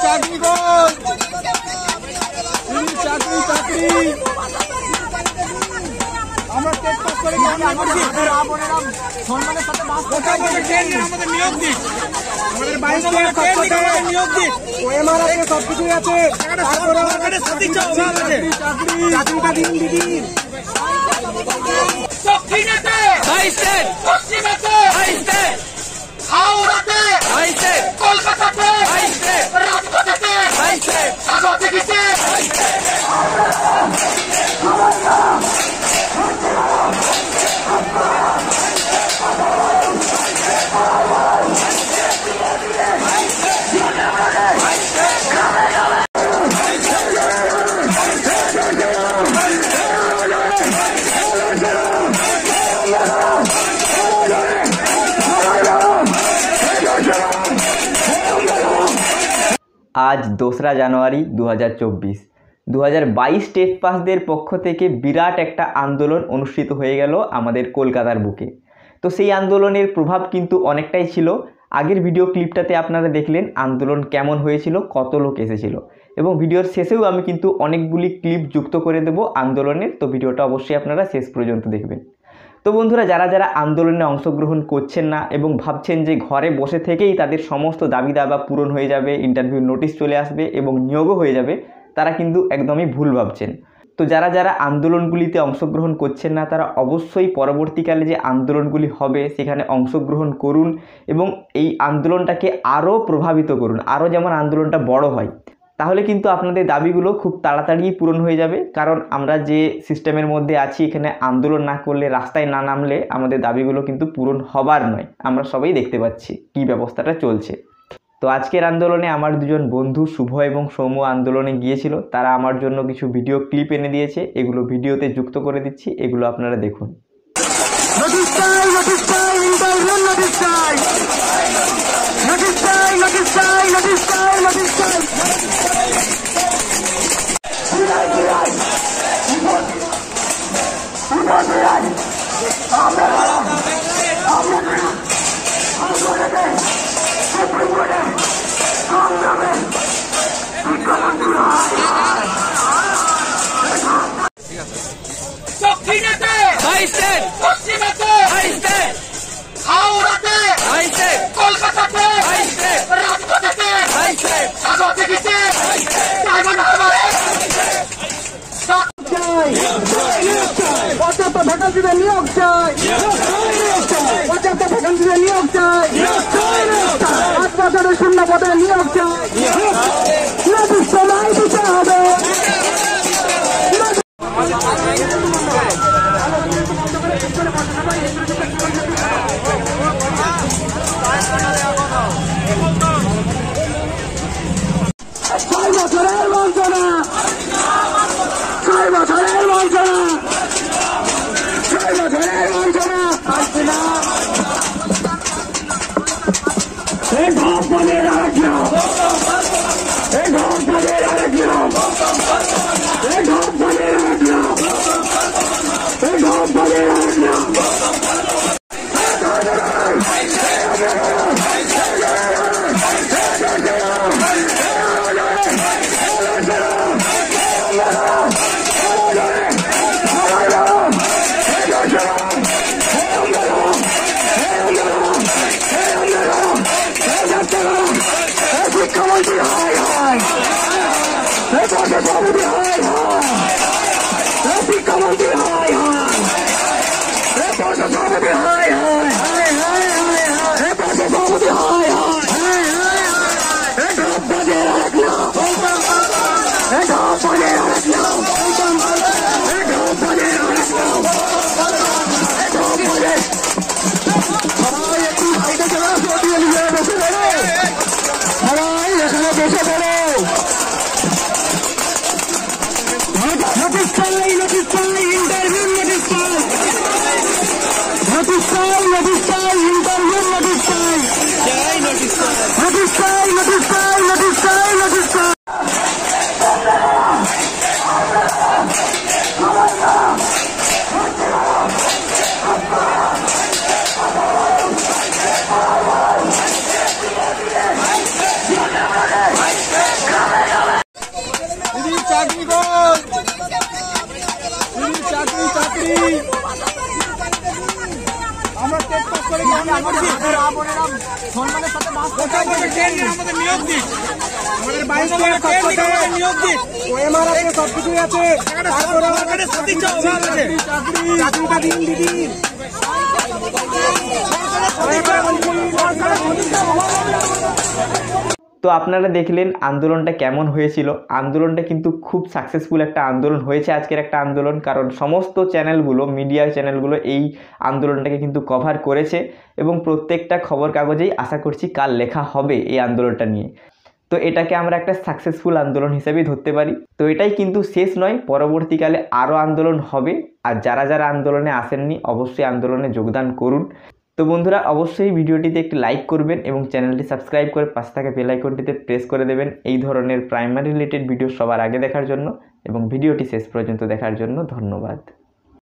চাকরি আমরা TET pass করে সম্মানের সাথে আমাদের নিয়োগ দিক, আমাদের বাইরে নিয়োগ দিক, ওএমআরএ সবকিছু আছে, চাকরিটা দিন দিদি। দক্ষিণেতে হাইস্টেট, পশ্চিমেতে হাইস্টেট, হাওড়াতে হাইস্টেট, কলকাতাতে হাইস্টেট, রাজপথেতে হাইস্টেট, সাগরে গেছে হাইস্টেট। আজ 2রা জানুয়ারি 2024। 2022 টেট পাসদের পক্ষ থেকে বিরাট একটা আন্দোলন অনুষ্ঠিত হয়ে গেল আমাদের কলকাতার বুকে। তো সেই আন্দোলনের প্রভাব কিন্তু অনেকটাই ছিল। আগের ভিডিও ক্লিপটাতে আপনারা দেখলেন আন্দোলন কেমন হয়েছিল, কত লোক এসেছিল, এবং ভিডিওর শেষেও আমি কিন্তু অনেকগুলি ক্লিপ যুক্ত করে দেব আন্দোলনের। তো ভিডিওটা অবশ্যই আপনারা শেষ পর্যন্ত দেখবেন। তো বন্ধুরা, যারা যারা আন্দোলনে অংশগ্রহণ করছেন না এবং ভাবছেন যে ঘরে বসে থেকেই তাদের সমস্ত দাবি দাবা পূরণ হয়ে যাবে, ইন্টারভিউ নোটিশ চলে আসবে এবং নিয়োগও হয়ে যাবে, তারা কিন্তু একদমই ভুল ভাবছেন। তো যারা যারা আন্দোলনগুলিতে অংশগ্রহণ করছেন না, তারা অবশ্যই পরবর্তীকালে যে আন্দোলনগুলি হবে সেখানে অংশগ্রহণ করুন এবং এই আন্দোলনটাকে আরও প্রভাবিত করুন, আরও যেমন আন্দোলনটা বড় হয়। তাহলে কিন্তু আপনাদের দাবিগুলো খুব তাড়াতাড়ি পূরণ হয়ে যাবে। কারণ আমরা যে সিস্টেমের মধ্যে আছি, এখানে আন্দোলন না করলে, রাস্তায় না নামলে আমাদের দাবিগুলো কিন্তু পূরণ হবার নয়। আমরা সবাই দেখতে পাচ্ছি কী ব্যবস্থাটা চলছে। তো আজকের আন্দোলনে আমার দুজন বন্ধু শুভ এবং সৌম্য আন্দোলনে গিয়েছিল। তারা আমার জন্য কিছু ভিডিও ক্লিপ এনে দিয়েছে, এগুলো ভিডিওতে যুক্ত করে দিচ্ছি, এগুলো আপনারা দেখুন। দক্ষিণেতে হাইস্টেট, পশ্চিমেতে হাইস্টেট, হাওড়াতে হাইস্টেট, কলকাতাতে হাইস্টেট, রাজপথেতে হাইস্টেট, সাগরে গেছে হাইস্টেট, ডায়মন্ড হারবারে পর্যাপ্ত ভ্যাকান্সিতে নিয়োগ চাই, পর্যাপ্ত ভ্যাকান্সিতে নিয়োগ চাই, 5 বছরের শূন্য পদে নিয়োগ চাই, নোটিশ সময় দিতে হবে। সবকিছুই আছে। চাকরিটা দিন দিদি। তো আপনারা দেখলেন আন্দোলনটা কেমন হয়েছিল। আন্দোলনটা কিন্তু খুব সাকসেসফুল একটা আন্দোলন হয়েছে আজকের একটা আন্দোলন, কারণ সমস্ত চ্যানেলগুলো, মিডিয়া চ্যানেলগুলো এই আন্দোলনটাকে কিন্তু কভার করেছে এবং প্রত্যেকটা খবর কাগজেই আশা করছি কাল লেখা হবে এই আন্দোলনটা নিয়ে। তো এটাকে আমরা একটা সাকসেসফুল আন্দোলন হিসেবেই ধরতে পারি। তো এটাই কিন্তু শেষ নয়, পরবর্তীকালে আরও আন্দোলন হবে। আর যারা যারা আন্দোলনে আসেননি অবশ্যই আন্দোলনে যোগদান করুন। তো বন্ধুরা, অবশ্যই ভিডিওটিতে একটি লাইক করবেন এবং চ্যানেলটি সাবস্ক্রাইব করে পাশে থাকা বেল আইকনটিতে প্রেস করে দেবেন এই ধরনের প্রাইমারি রিলেটেড ভিডিও সবার আগে দেখার জন্য। এবং ভিডিওটি শেষ পর্যন্ত দেখার জন্য ধন্যবাদ।